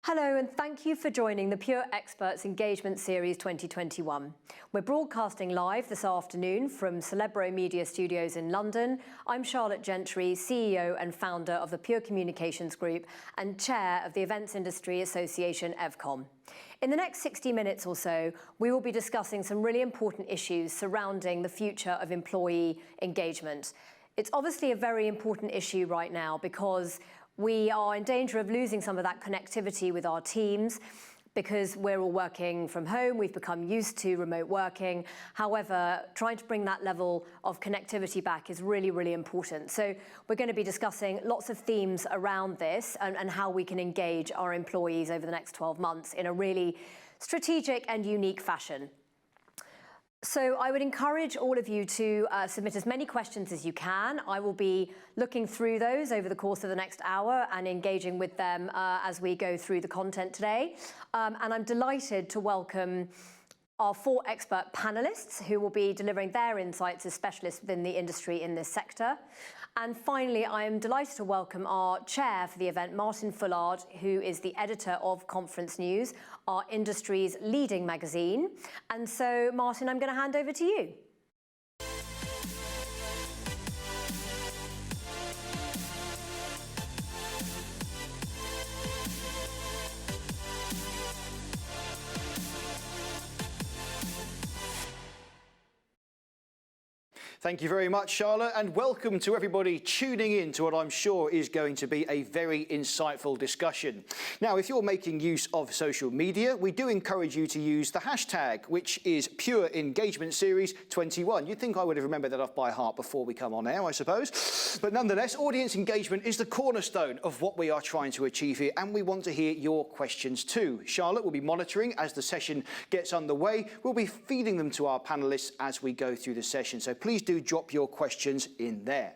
Hello and thank you for joining the Pure Experts Engagement Series 2021. We're broadcasting live this afternoon from Celebro Media Studios in London. I'm Charlotte Gentry, CEO and founder of the Pure Communications Group and chair of the Events Industry Association, EVCOM. In the next 60 minutes or so, we will be discussing some really important issues surrounding the future of employee engagement. It's obviously a very important issue right now because we are in danger of losing some of that connectivity with our teams because we're all working from home. We've become used to remote working. However, trying to bring that level of connectivity back is really, really important. So we're going to be discussing lots of themes around this and how we can engage our employees over the next 12 months in a really strategic and unique fashion. So I would encourage all of you to submit as many questions as you can. I will be looking through those over the course of the next hour and engaging with them as we go through the content today. And I'm delighted to welcome our 4 expert panelists who will be delivering their insights as specialists within the industry in this sector. And finally, I am delighted to welcome our chair for the event, Martin Fullard, who is the editor of Conference News, our industry's leading magazine. And so, Martin, I'm going to hand over to you. Thank you very much, Charlotte, and welcome to everybody tuning in to what I'm sure is going to be a very insightful discussion. Now, if you're making use of social media, we do encourage you to use the hashtag, which is Pure Engagement Series 21. You'd think I would have remembered that off by heart before we come on air, I suppose. But nonetheless, audience engagement is the cornerstone of what we are trying to achieve here, and we want to hear your questions too. Charlotte will be monitoring as the session gets underway. We'll be feeding them to our panelists as we go through the session, so please do drop your questions in there.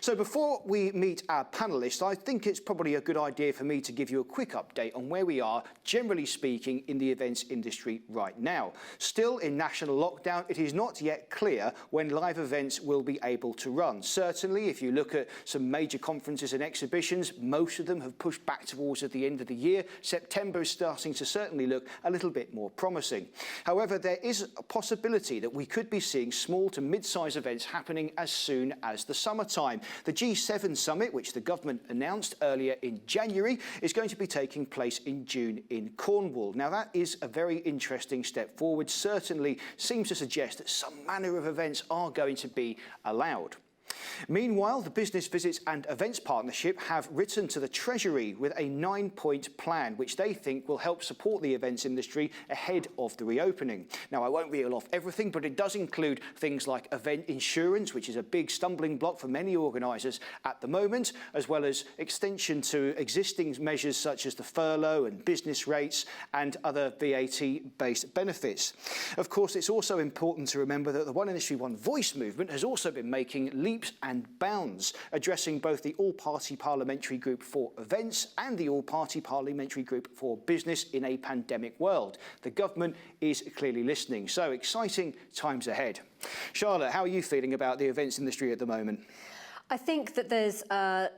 So before we meet our panellists, I think it's probably a good idea for me to give you a quick update on where we are, generally speaking, in the events industry right now. Still in national lockdown, it is not yet clear when live events will be able to run. Certainly, if you look at some major conferences and exhibitions, most of them have pushed back towards at the end of the year. September is starting to certainly look a little bit more promising. However, there is a possibility that we could be seeing small to mid-size events happening as soon as the summertime. The G7 summit, which the government announced earlier in January, is going to be taking place in June in Cornwall. Now, that is a very interesting step forward. Certainly seems to suggest that some manner of events are going to be allowed. Meanwhile, the Business Visits and Events Partnership have written to the Treasury with a 9-point plan, which they think will help support the events industry ahead of the reopening. Now, I won't reel off everything, but it does include things like event insurance, which is a big stumbling block for many organisers at the moment, as well as extension to existing measures such as the furlough and business rates and other VAT-based benefits. Of course, it's also important to remember that the One Industry, One Voice movement has also been making leaps and bounds, addressing both the All-Party Parliamentary Group for Events and the All-Party Parliamentary Group for Business in a pandemic world. The government is clearly listening, so exciting times ahead. Charlotte, how are you feeling about the events industry at the moment? I think that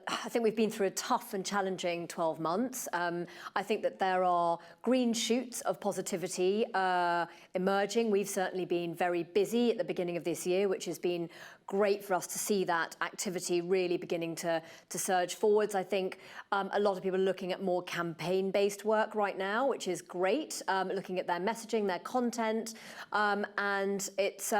I think we've been through a tough and challenging 12 months. I think that there are green shoots of positivity emerging. We've certainly been very busy at the beginning of this year, which has been great for us to see that activity really beginning to surge forwards. I think a lot of people are looking at more campaign-based work right now, which is great, looking at their messaging, their content, and it's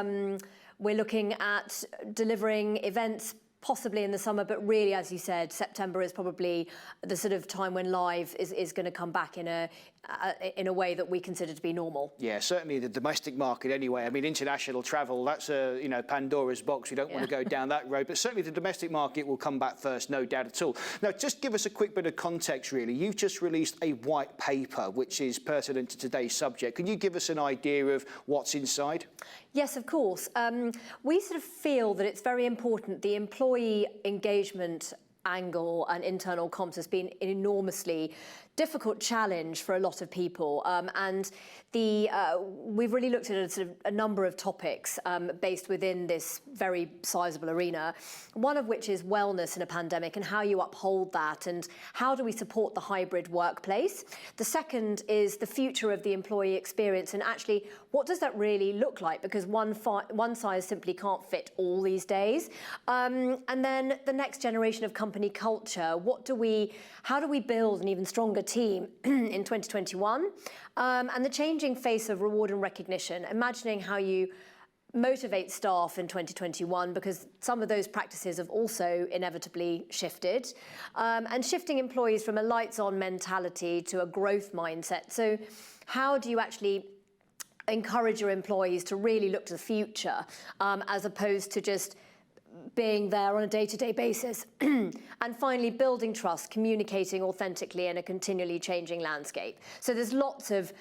we're looking at delivering events possibly in the summer, but really, as you said, September is probably the sort of time when live is going to come back in a way that we consider to be normal. Yeah, certainly the domestic market anyway. I mean, international travel, that's a, Pandora's box. We don't want to go down that road, but certainly the domestic market will come back first, no doubt at all. Now, just give us a quick bit of context, really. You've just released a white paper, which is pertinent to today's subject. Can you give us an idea of what's inside? Yes, of course. We sort of feel that it's very important. The employee engagement angle and internal comms has been enormously difficult challenge for a lot of people, and we've really looked at a number of topics based within this very sizable arena, one of which is wellness in a pandemic and how you uphold that and how do we support the hybrid workplace. The second is the future of the employee experience and actually what does that really look like, because one size simply can't fit all these days. And then the next generation of company culture, how do we build an even stronger team in 2021, and the changing face of reward and recognition, imagining how you motivate staff in 2021, because some of those practices have also inevitably shifted, and shifting employees from a lights-on mentality to a growth mindset. So how do you actually encourage your employees to really look to the future, as opposed to just being there on a day-to-day basis? And finally, building trust, communicating authentically in a continually changing landscape. So there's lots of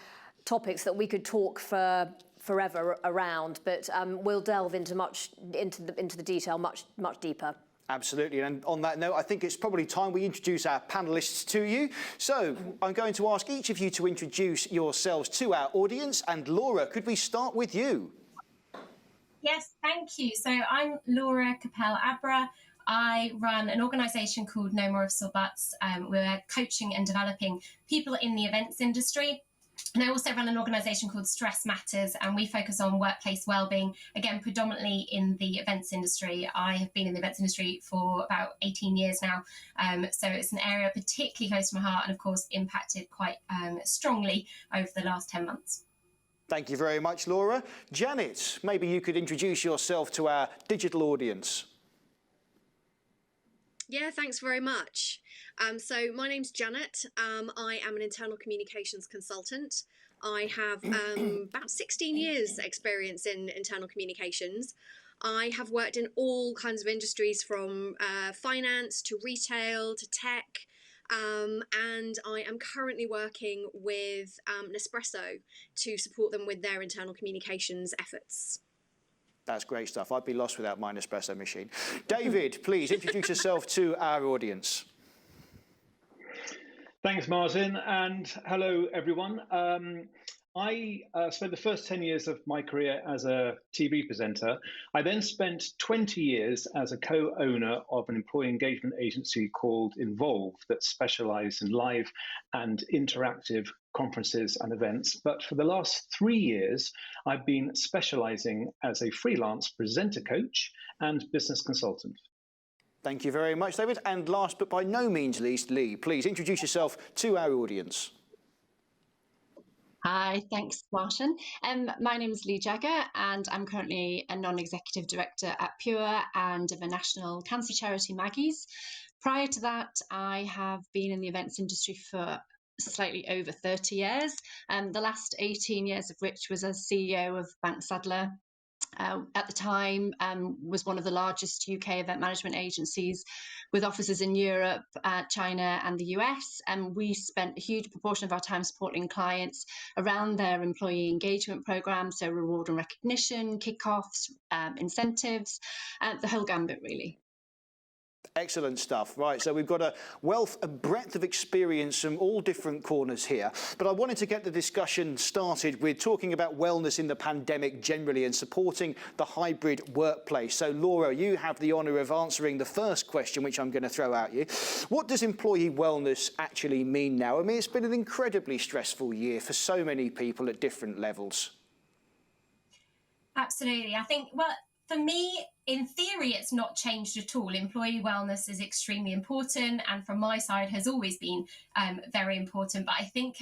topics that we could talk for forever around, but we'll delve into the detail much deeper. Absolutely, and on that note, I think it's probably time we introduce our panellists to you. So I'm going to ask each of you to introduce yourselves to our audience, and Laura, could we start with you? Yes, thank you. So I'm Laura Capel-Abra. I run an organisation called No More of Sore Butts. We're coaching and developing people in the events industry. And I also run an organisation called Stress Matters, and we focus on workplace wellbeing, again, predominantly in the events industry. I have been in the events industry for about 18 years now, so it's an area particularly close to my heart and, of course, impacted quite strongly over the last 10 months. Thank you very much, Laura. Janet, maybe you could introduce yourself to our digital audience. Yeah, thanks very much. So my name's Janet. I am an internal communications consultant. I have about 16 years experience in internal communications. I have worked in all kinds of industries, from finance to retail to tech. And I am currently working with Nespresso to support them with their internal communications efforts. That's great stuff. I'd be lost without my Nespresso machine. David, please introduce yourself to our audience. Thanks, Martin, and hello, everyone. I spent the first 10 years of my career as a TV presenter. I then spent 20 years as a co-owner of an employee engagement agency called Involve that specialised in live and interactive conferences and events. But for the last 3 years, I've been specialising as a freelance presenter coach and business consultant. Thank you very much, David. And last but by no means least, Lee, please introduce yourself to our audience. Hi, thanks, Martin. My name is Lee Jagger, and I'm currently a non-executive director at Pure and of a national cancer charity, Maggie's. Prior to that, I have been in the events industry for slightly over 30 years, the last 18 years of which was as CEO of Bank Sadler. At the time, was one of the largest UK event management agencies with offices in Europe, China and the US. And we spent a huge proportion of our time supporting clients around their employee engagement programs, so reward and recognition, kickoffs, incentives, the whole gambit, really. Excellent stuff. Right, so we've got a wealth and breadth of experience from all different corners here. But I wanted to get the discussion started with talking about wellness in the pandemic generally and supporting the hybrid workplace. So, Laura, you have the honour of answering the first question, which I'm going to throw at you. What does employee wellness actually mean now? I mean, it's been an incredibly stressful year for so many people at different levels. Absolutely. I think, well, for me, in theory, it's not changed at all. Employee wellness is extremely important, and from my side has always been very important. But I think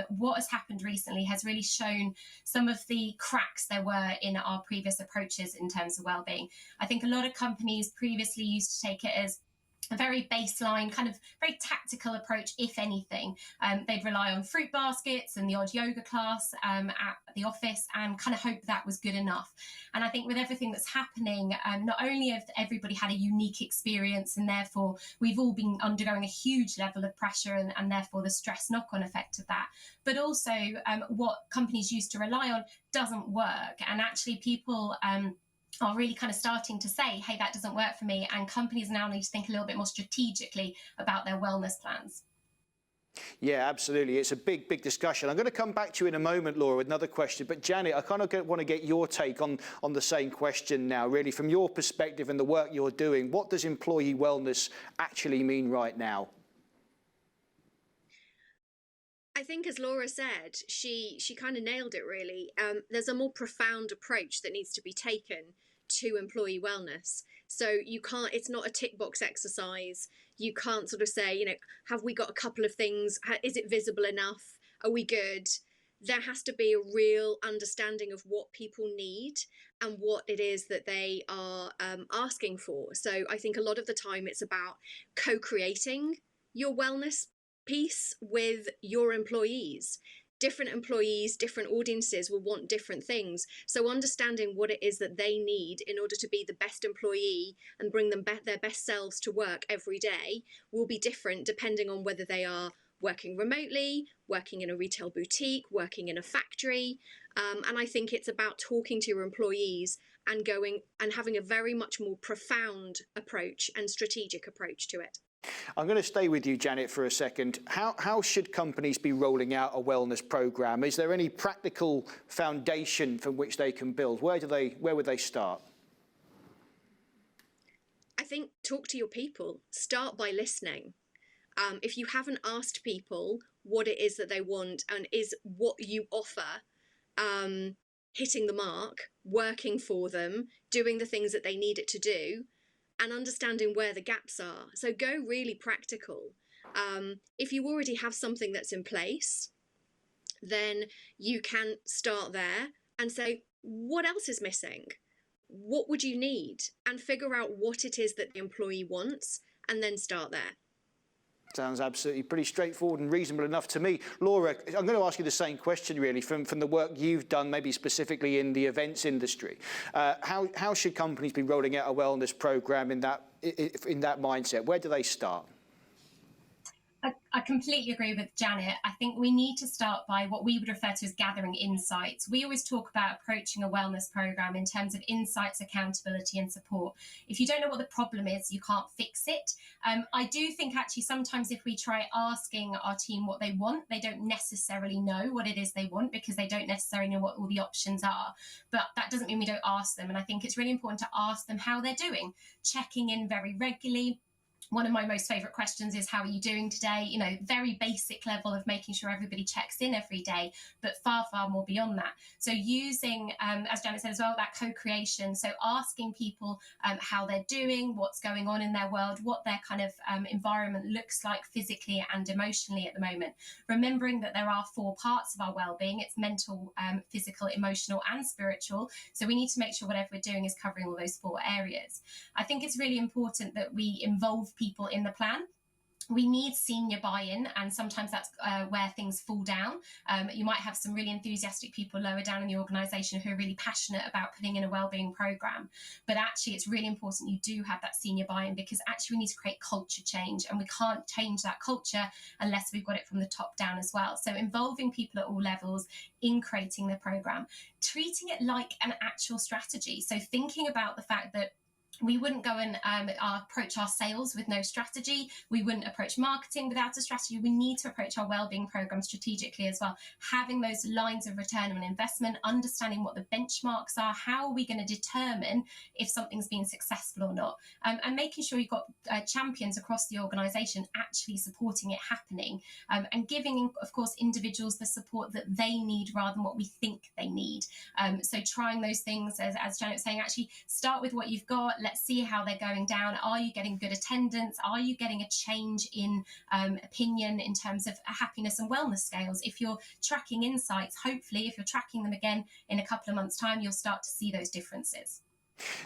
what has happened recently has really shown some of the cracks there were in our previous approaches in terms of wellbeing. I think a lot of companies previously used to take it as a very baseline, kind of very tactical approach, if anything. They'd rely on fruit baskets and the odd yoga class at the office and kind of hope that was good enough. And I think with everything that's happening, not only have everybody had a unique experience and therefore we've all been undergoing a huge level of pressure and therefore the stress knock-on effect of that, but also what companies used to rely on doesn't work. And actually people are really kind of starting to say, hey, that doesn't work for me. And companies now need to think a little bit more strategically about their wellness plans. Yeah, absolutely. It's a big discussion. I'm going to come back to you in a moment, Laura, with another question. But Janet, I kind of want to get your take on the same question now, really, from your perspective and the work you're doing. What does employee wellness actually mean right now? I think, as Laura said, she kind of nailed it, really. There's a more profound approach that needs to be taken to employee wellness. So it's not a tick box exercise. You can't sort of say, have we got a couple of things? Is it visible enough? Are we good? There has to be a real understanding of what people need and what it is that they are asking for. So I think a lot of the time it's about co-creating your wellness piece with your employees. Different employees, different audiences will want different things. So understanding what it is that they need in order to be the best employee and bring them their best selves to work every day will be different depending on whether they are working remotely, working in a retail boutique, working in a factory. And I think it's about talking to your employees and going and having a very much more profound approach and strategic approach to it. I'm going to stay with you, Janet, for a second. How should companies be rolling out a wellness program? Is there any practical foundation from which they can build? Where would they start? I think talk to your people. Start by listening. If you haven't asked people what it is that they want and is what you offer hitting the mark, working for them, doing the things that they need it to do, and understanding where the gaps are. So go really practical. If you already have something that's in place, then you can start there and say, what else is missing? What would you need? And figure out what it is that the employee wants, and then start there. Sounds absolutely pretty straightforward and reasonable enough to me. Laura, I'm going to ask you the same question, really, from the work you've done, maybe specifically in the events industry. How should companies be rolling out a wellness program in that mindset? Where do they start? I completely agree with Janet. I think we need to start by what we would refer to as gathering insights. We always talk about approaching a wellness program in terms of insights, accountability and support. If you don't know what the problem is, you can't fix it. I do think actually sometimes if we try asking our team what they want, they don't necessarily know what it is they want because they don't necessarily know what all the options are. But that doesn't mean we don't ask them. And I think it's really important to ask them how they're doing, checking in very regularly. One of my most favourite questions is, how are you doing today? Very basic level of making sure everybody checks in every day, but far more beyond that. So using, as Janet said as well, that co-creation. So asking people how they're doing, what's going on in their world, what their kind of environment looks like physically and emotionally at the moment. Remembering that there are 4 parts of our well-being. It's mental, physical, emotional and spiritual. So we need to make sure whatever we're doing is covering all those 4 areas. I think it's really important that we involve people in the plan. We need senior buy-in, and sometimes that's where things fall down. You might have some really enthusiastic people lower down in the organisation who are really passionate about putting in a wellbeing programme. But actually, it's really important you do have that senior buy-in, because actually we need to create culture change, and we can't change that culture unless we've got it from the top down as well. So involving people at all levels in creating the programme, treating it like an actual strategy. So thinking about the fact that we wouldn't go and approach our sales with no strategy. We wouldn't approach marketing without a strategy. We need to approach our wellbeing program strategically as well, having those lines of return on investment, understanding what the benchmarks are, how are we going to determine if something's been successful or not, and making sure you've got champions across the organisation actually supporting it happening, and giving, of course, individuals the support that they need rather than what we think they need. So trying those things, as Janet was saying, actually start with what you've got. Let's see how they're going down. Are you getting good attendance? Are you getting a change in opinion in terms of happiness and wellness scales? If you're tracking insights, hopefully, if you're tracking them again in a couple of months' time, you'll start to see those differences.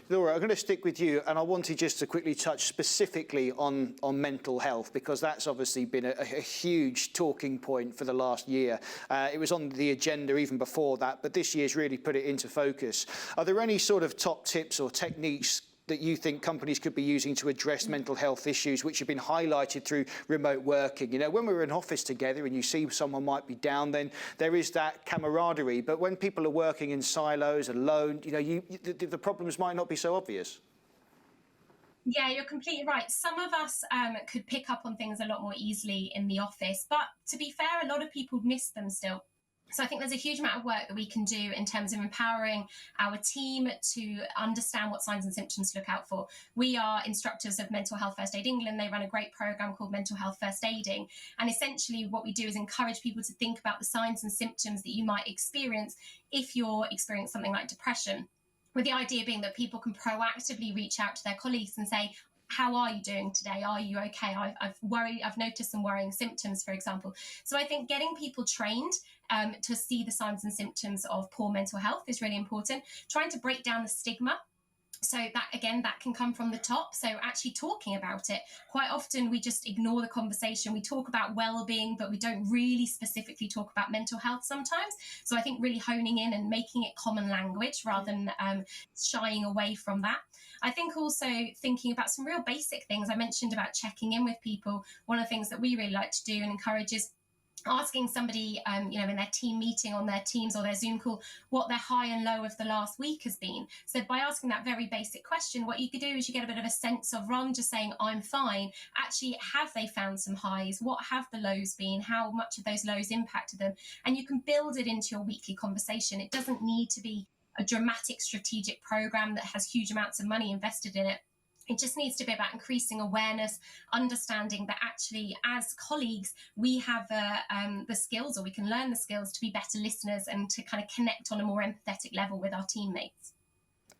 Laura, I'm going to stick with you, and I wanted just to quickly touch specifically on mental health, because that's obviously been a huge talking point for the last year. It was on the agenda even before that, but this year's really put it into focus. Are there any sort of top tips or techniques that you think companies could be using to address mental health issues which have been highlighted through remote working? When we're in office together and you see someone might be down, then there is that camaraderie. But when people are working in silos, alone, the problems might not be so obvious. Yeah, you're completely right. Some of us could pick up on things a lot more easily in the office, but to be fair, a lot of people miss them still. So I think there's a huge amount of work that we can do in terms of empowering our team to understand what signs and symptoms to look out for. We are instructors of Mental Health First Aid England. They run a great program called Mental Health First Aiding. And essentially what we do is encourage people to think about the signs and symptoms that you might experience if you're experiencing something like depression, with the idea being that people can proactively reach out to their colleagues and say, how are you doing today? Are you okay? I've noticed some worrying symptoms, for example. So I think getting people trained to see the signs and symptoms of poor mental health is really important. Trying to break down the stigma. So that, again, that can come from the top. So actually talking about it. Quite often we just ignore the conversation. We talk about well-being, but we don't really specifically talk about mental health sometimes. So I think really honing in and making it common language rather than shying away from that. I think also thinking about some real basic things. I mentioned about checking in with people. One of the things that we really like to do and encourage is asking somebody, in their team meeting, on their Teams or their Zoom call, what their high and low of the last week has been. So by asking that very basic question, what you could do is you get a bit of a sense of, rather than just saying, I'm fine, actually, have they found some highs? What have the lows been? How much have those lows impacted them? And you can build it into your weekly conversation. It doesn't need to be a dramatic strategic program that has huge amounts of money invested in it. It just needs to be about increasing awareness, understanding that actually as colleagues, we have the skills, or we can learn the skills to be better listeners and to kind of connect on a more empathetic level with our teammates.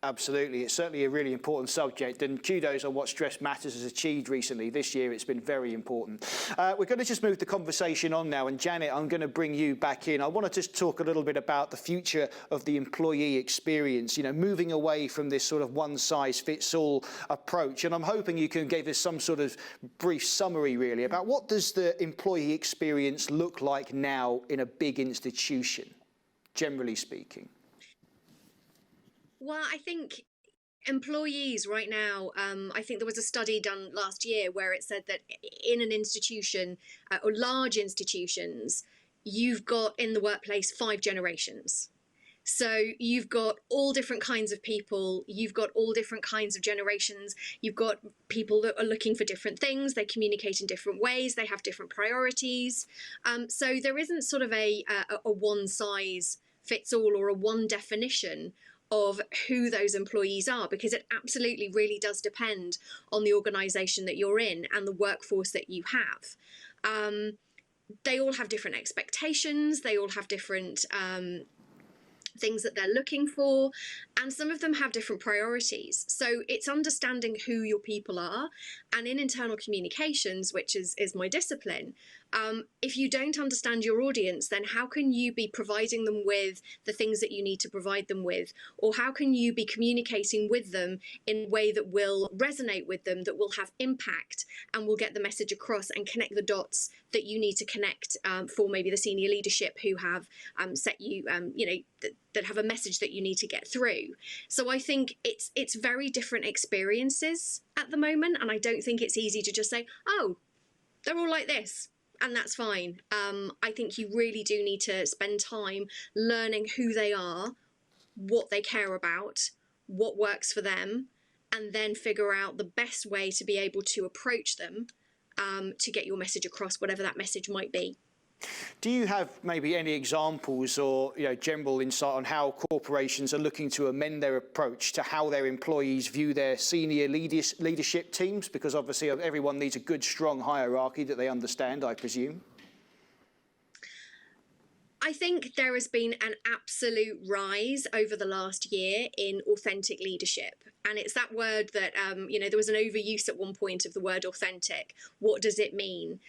Absolutely. It's certainly a really important subject, and kudos on what Stress Matters has achieved recently. This year it's been very important. We're going to just move the conversation on now, and Janet, I'm going to bring you back in. I want to just talk a little bit about the future of the employee experience, moving away from this sort of one-size-fits-all approach. And I'm hoping you can give us some sort of brief summary, really, about what does the employee experience look like now in a big institution, generally speaking? Well, I think employees right now, I think there was a study done last year where it said that in an institution or large institutions, you've got in the workplace 5 generations. So you've got all different kinds of people, you've got all different kinds of generations, you've got people that are looking for different things, they communicate in different ways, they have different priorities. So there isn't sort of a one size fits all or a one definition of who those employees are, because it absolutely really does depend on the organisation that you're in and the workforce that you have. They all have different expectations, they all have different things that they're looking for, and some of them have different priorities. So it's understanding who your people are, and in internal communications, which is my discipline, if you don't understand your audience, then how can you be providing them with the things that you need to provide them with? Or how can you be communicating with them in a way that will resonate with them, that will have impact and will get the message across and connect the dots that you need to connect for maybe the senior leadership who have set you, that have a message that you need to get through. So I think it's very different experiences at the moment, and I don't think it's easy to just say, oh, they're all like this, and that's fine. I think you really do need to spend time learning who they are, what they care about, what works for them, and then figure out the best way to be able to approach them to get your message across, whatever that message might be. Do you have maybe any examples or general insight on how corporations are looking to amend their approach to how their employees view their senior leadership teams? Because obviously everyone needs a good, strong hierarchy that they understand, I presume. I think there has been an absolute rise over the last year in authentic leadership. And it's that word that, there was an overuse at one point of the word authentic. What does it mean?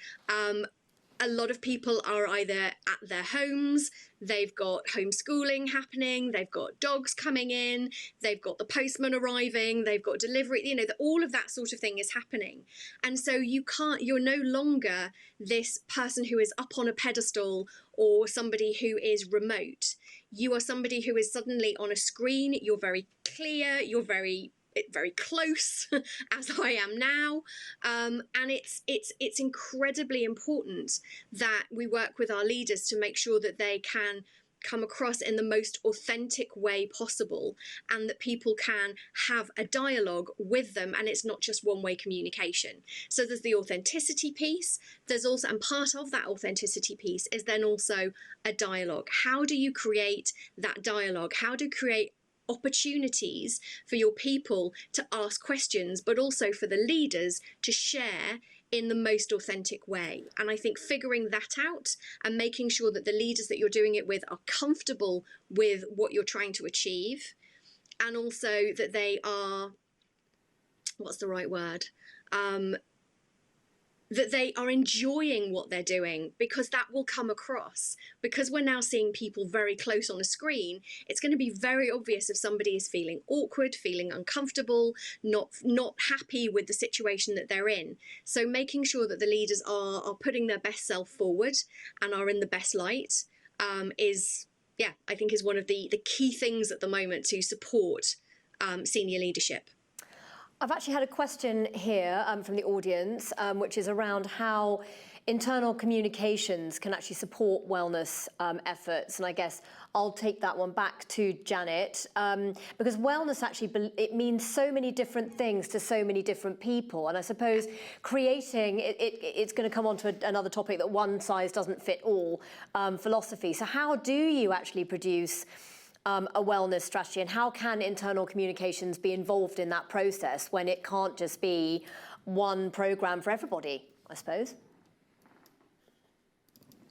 A lot of people are either at their homes, they've got homeschooling happening, they've got dogs coming in, they've got the postman arriving, they've got delivery, all of that sort of thing is happening. And so you're no longer this person who is up on a pedestal or somebody who is remote. You are somebody who is suddenly on a screen, you're very clear, you're very close, as I am now, and it's incredibly important that we work with our leaders to make sure that they can come across in the most authentic way possible, and that people can have a dialogue with them, and it's not just one-way communication. So there's the authenticity piece. There's also, and part of that authenticity piece is then also a dialogue. How do you create that dialogue? How do you create opportunities for your people to ask questions, but also for the leaders to share in the most authentic way? And I think figuring that out and making sure that the leaders that you're doing it with are comfortable with what you're trying to achieve, and also that they are, what's the right word? That they are enjoying what they're doing, because that will come across. Because we're now seeing people very close on a screen, it's going to be very obvious if somebody is feeling awkward, feeling uncomfortable, not happy with the situation that they're in. So making sure that the leaders are putting their best self forward and are in the best light is, yeah, I think is one of the key things at the moment to support senior leadership. I've actually had a question here from the audience, which is around how internal communications can actually support wellness efforts. And I guess I'll take that one back to Janet, because wellness actually, it means so many different things to so many different people. And I suppose creating, it's going to come on to another topic, that one size doesn't fit all philosophy. So how do you actually produce a wellness strategy, and how can internal communications be involved in that process when it can't just be one program for everybody, I suppose?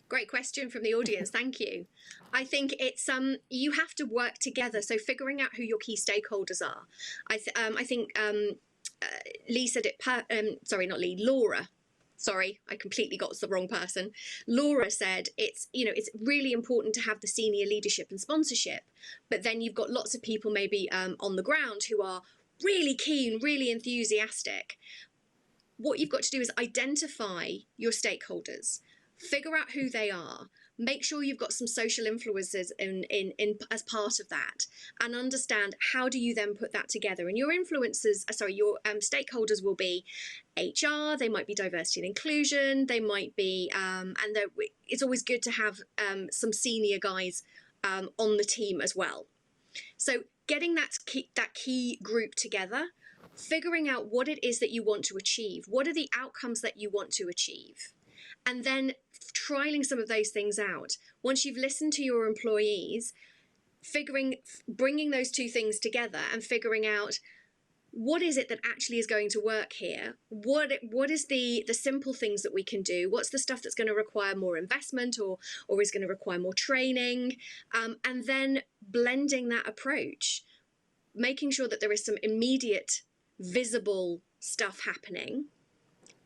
Great question from the audience. Thank you. I think it's you have to work together. So figuring out who your key stakeholders are. I think Lee said it. Sorry, not Lee. Laura. Sorry, I completely got the wrong person. Laura said it's really important to have the senior leadership and sponsorship, but then you've got lots of people maybe on the ground who are really keen, really enthusiastic. What you've got to do is identify your stakeholders, figure out who they are, make sure you've got some social influencers in as part of that, and understand how do you then put that together. And your your stakeholders will be HR, they might be diversity and inclusion, they might be, it's always good to have some senior guys on the team as well. So getting that key group together, figuring out what it is that you want to achieve, what are the outcomes that you want to achieve, and then trialing some of those things out. Once you've listened to your employees, bringing those two things together and figuring out what is it that actually is going to work here? What is the simple things that we can do? What's the stuff that's going to require more investment or is going to require more training? And then blending that approach, making sure that there is some immediate, visible stuff happening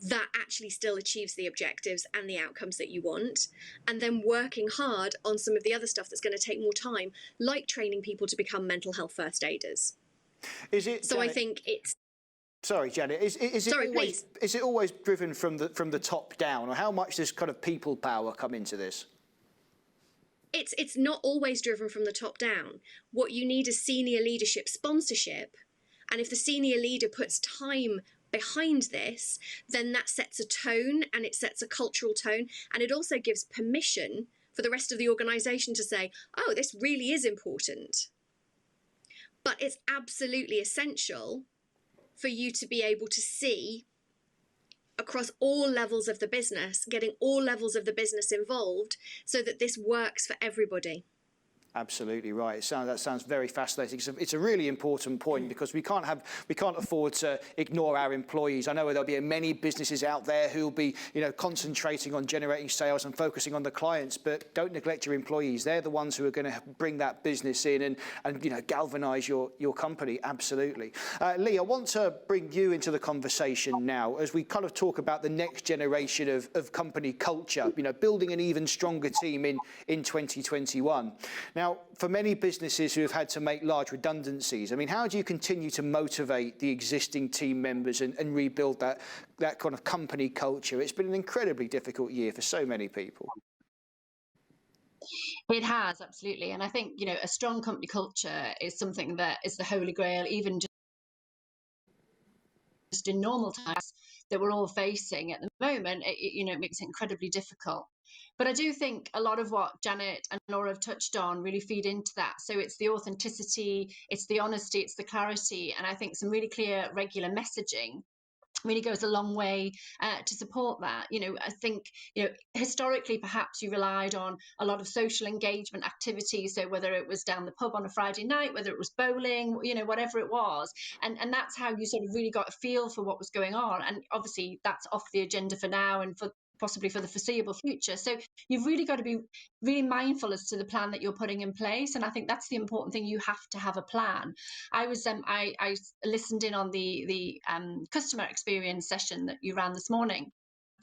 that actually still achieves the objectives and the outcomes that you want, and then working hard on some of the other stuff that's going to take more time, like training people to become mental health first aiders. Is it? So Janet, I think it's. Sorry, Janet. Is it always driven from the top down, or how much does kind of people power come into this? It's not always driven from the top down. What you need is senior leadership sponsorship, and if the senior leader puts time behind this, then that sets a tone, and it sets a cultural tone, and it also gives permission for the rest of the organisation to say, oh, this really is important. But it's absolutely essential for you to be able to see across all levels of the business, getting all levels of the business involved so that this works for everybody. Absolutely right. That sounds very fascinating. It's a really important point, because we can't afford to ignore our employees. I know there'll be many businesses out there who'll be, concentrating on generating sales and focusing on the clients, but don't neglect your employees. They're the ones who are going to bring that business in and galvanise your company. Absolutely. Lee, I want to bring you into the conversation now as we kind of talk about the next generation of company culture. Building an even stronger team in 2021. Now, for many businesses who have had to make large redundancies, how do you continue to motivate the existing team members and rebuild that kind of company culture? It's been an incredibly difficult year for so many people. It has, absolutely. And I think, a strong company culture is something that is the holy grail, even just in normal times that we're all facing at the moment. It makes it incredibly difficult. But I do think a lot of what Janet and Laura have touched on really feed into that. So it's the authenticity, it's the honesty, it's the clarity, and I think some really clear, regular messaging really goes a long way to support that. I think, historically, perhaps you relied on a lot of social engagement activities. So whether it was down the pub on a Friday night, whether it was bowling, whatever it was. And that's how you sort of really got a feel for what was going on. And obviously that's off the agenda for now and for possibly for the foreseeable future. So you've really got to be really mindful as to the plan that you're putting in place. And I think that's the important thing. You have to have a plan. I listened in on the customer experience session that you ran this morning.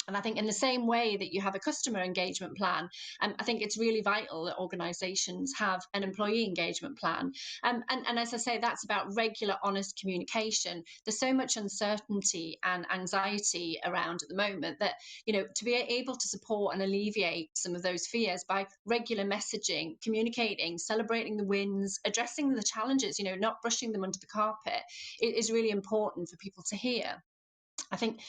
And I think in the same way that you have a customer engagement plan, I think it's really vital that organisations have an employee engagement plan. And as I say, that's about regular, honest communication. There's so much uncertainty and anxiety around at the moment that, to be able to support and alleviate some of those fears by regular messaging, communicating, celebrating the wins, addressing the challenges, not brushing them under the carpet, it is really important for people to hear. I think,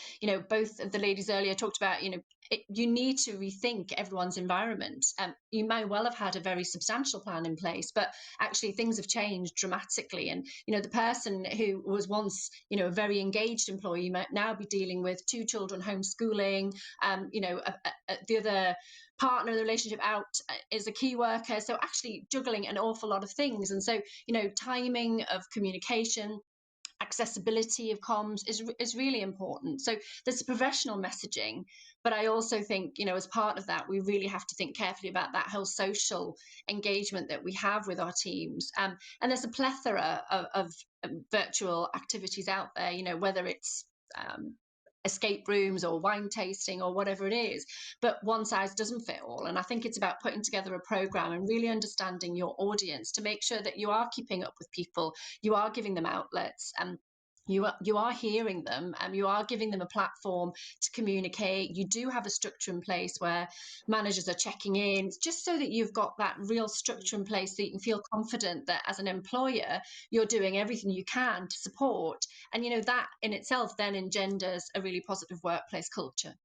both of the ladies earlier talked about, you need to rethink everyone's environment. You may well have had a very substantial plan in place, but actually things have changed dramatically. And, the person who was once, a very engaged employee might now be dealing with 2 children homeschooling, the other partner in the relationship out is a key worker. So actually juggling an awful lot of things. And so, timing of communication, accessibility of comms is really important. So there's professional messaging, but I also think, as part of that, we really have to think carefully about that whole social engagement that we have with our teams. And there's a plethora of virtual activities out there, whether it's escape rooms or wine tasting or whatever it is, but one size doesn't fit all. And I think it's about putting together a program and really understanding your audience to make sure that you are keeping up with people, you are giving them outlets, and you are hearing them, and you are giving them a platform to communicate. You do have a structure in place where managers are checking in, just so that you've got that real structure in place so you can feel confident that as an employer, you're doing everything you can to support. And, that in itself then engenders a really positive workplace culture.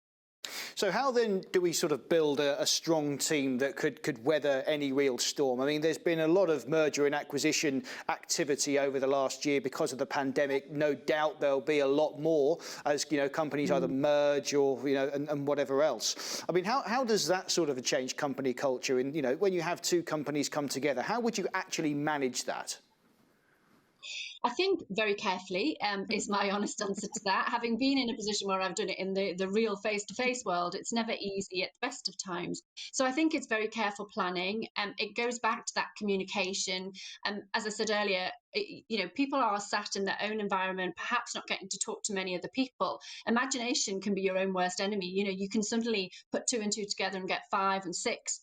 So how then do we sort of build a strong team that could weather any real storm? I mean, there's been a lot of merger and acquisition activity over the last year because of the pandemic. No doubt there'll be a lot more as, companies either merge or, and whatever else. I mean, how does that sort of change company culture? And, when you have 2 companies come together, how would you actually manage that? I think very carefully is my honest answer to that. Having been in a position where I've done it in the real face-to-face world, it's never easy at the best of times. So I think it's very careful planning. It goes back to that communication. As I said earlier, people are sat in their own environment, perhaps not getting to talk to many other people. Imagination can be your own worst enemy. You can suddenly put 2 and 2 together and get 5 and 6.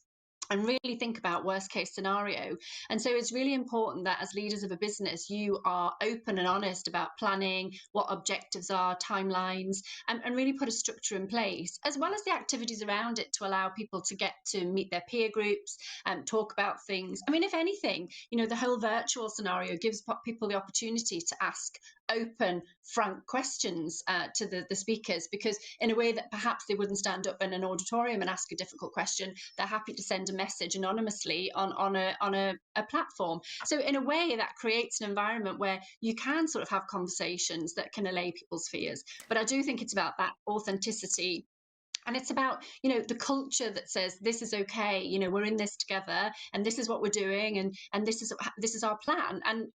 And really think about worst case scenario. And so it's really important that as leaders of a business, you are open and honest about planning, what objectives are, timelines, and really put a structure in place, as well as the activities around it to allow people to get to meet their peer groups and talk about things. I mean, if anything, the whole virtual scenario gives people the opportunity to ask open, frank questions to the speakers, because in a way that perhaps they wouldn't stand up in an auditorium and ask a difficult question, they're happy to send a message anonymously on a platform. So in a way that creates an environment where you can sort of have conversations that can allay people's fears. But I do think it's about that authenticity. And it's about, the culture that says this is okay, we're in this together and this is what we're doing and this is our plan. And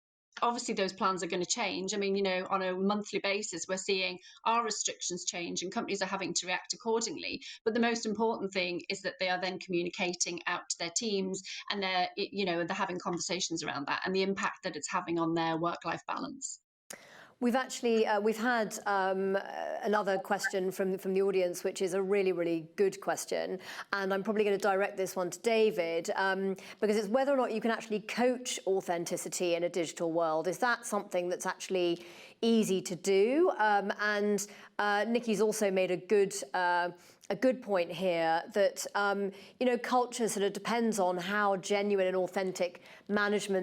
obviously those plans are going to change. I mean, on a monthly basis, we're seeing our restrictions change and companies are having to react accordingly. But the most important thing is that they are then communicating out to their teams and they're having conversations around that and the impact that it's having on their work-life balance. We've had another question from the audience, which is a really, really good question. And I'm probably going to direct this one to David, because it's whether or not you can actually coach authenticity in a digital world. Is that something that's actually easy to do? And Nikki's also made a good a good point here that, culture sort of depends on how genuine and authentic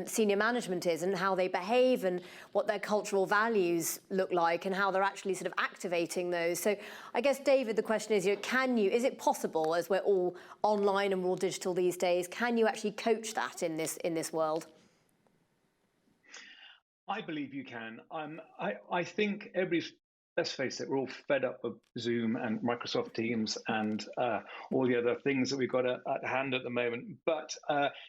senior management is, and how they behave, and what their cultural values look like, and how they're actually sort of activating those. So I guess, David, the question is, is it possible, as we're all online and we're all digital these days, can you actually coach that in this world? I believe you can. I think let's face it, we're all fed up of Zoom and Microsoft Teams and all the other things that we've got at hand at the moment. But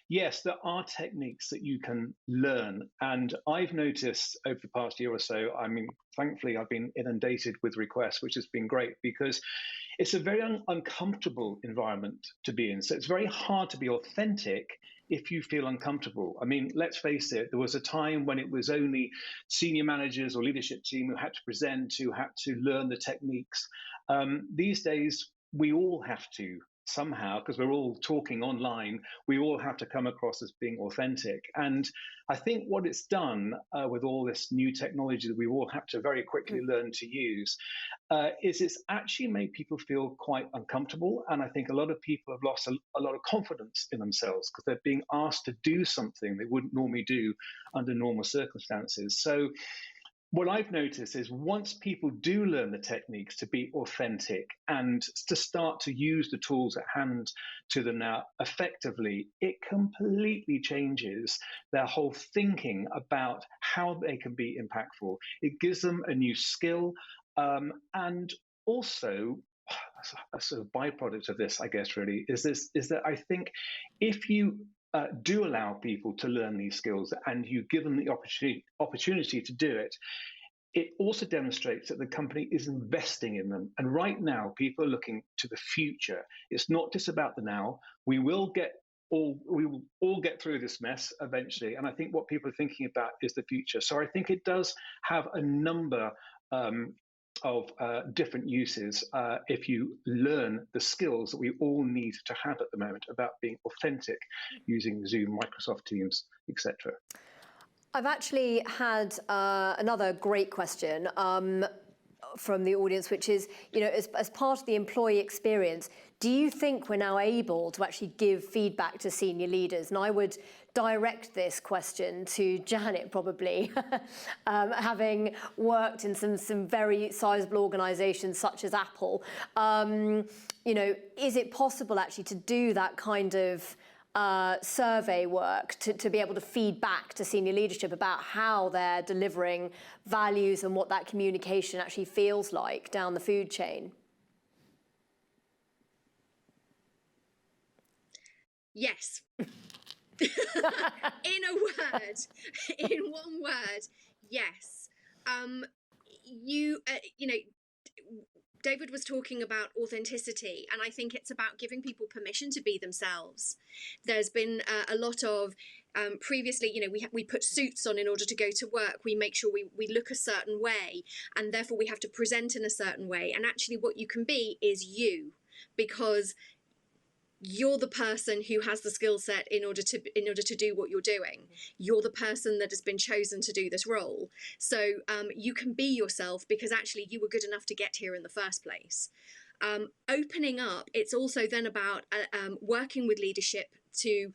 yes, there are techniques that you can learn. And I've noticed over the past year or so, I mean, thankfully, I've been inundated with requests, which has been great, because it's a very uncomfortable environment to be in. So it's very hard to be authentic if you feel uncomfortable. I mean, let's face it, there was a time when it was only senior managers or leadership team who had to present, who had to learn the techniques. These days, we all have to somehow, because we're all talking online, we all have to come across as being authentic. And I think what it's done with all this new technology that we all have to very quickly learn to use is it's actually made people feel quite uncomfortable. And I think a lot of people have lost a lot of confidence in themselves because they're being asked to do something they wouldn't normally do under normal circumstances. So what I've noticed is once people do learn the techniques to be authentic and to start to use the tools at hand to them now effectively, it completely changes their whole thinking about how they can be impactful. It gives them a new skill, and also a sort of byproduct of this, I guess, really, is that I think if you do allow people to learn these skills and you give them the opportunity to do it, it also demonstrates that the company is investing in them. And right now, people are looking to the future. It's not just about the now. We will all get through this mess eventually. And I think what people are thinking about is the future. So I think it does have a number of different uses if you learn the skills that we all need to have at the moment about being authentic using Zoom, Microsoft Teams, etc. I've actually had another great question from the audience, which is, as part of the employee experience, do you think we're now able to actually give feedback to senior leaders? And I would direct this question to Janet, probably, having worked in some very sizable organisations such as Apple. Is it possible actually to do that kind of survey work to be able to feed back to senior leadership about how they're delivering values and what that communication actually feels like down the food chain? Yes. In one word, yes. David was talking about authenticity, and I think it's about giving people permission to be themselves. There's been a lot of previously, we put suits on in order to go to work. We make sure we look a certain way, and therefore we have to present in a certain way. And actually what you can be is you, because you're the person who has the skill set in order to do what you're doing. You're the person that has been chosen to do this role. So you can be yourself because actually you were good enough to get here in the first place. Opening up, it's also then about working with leadership to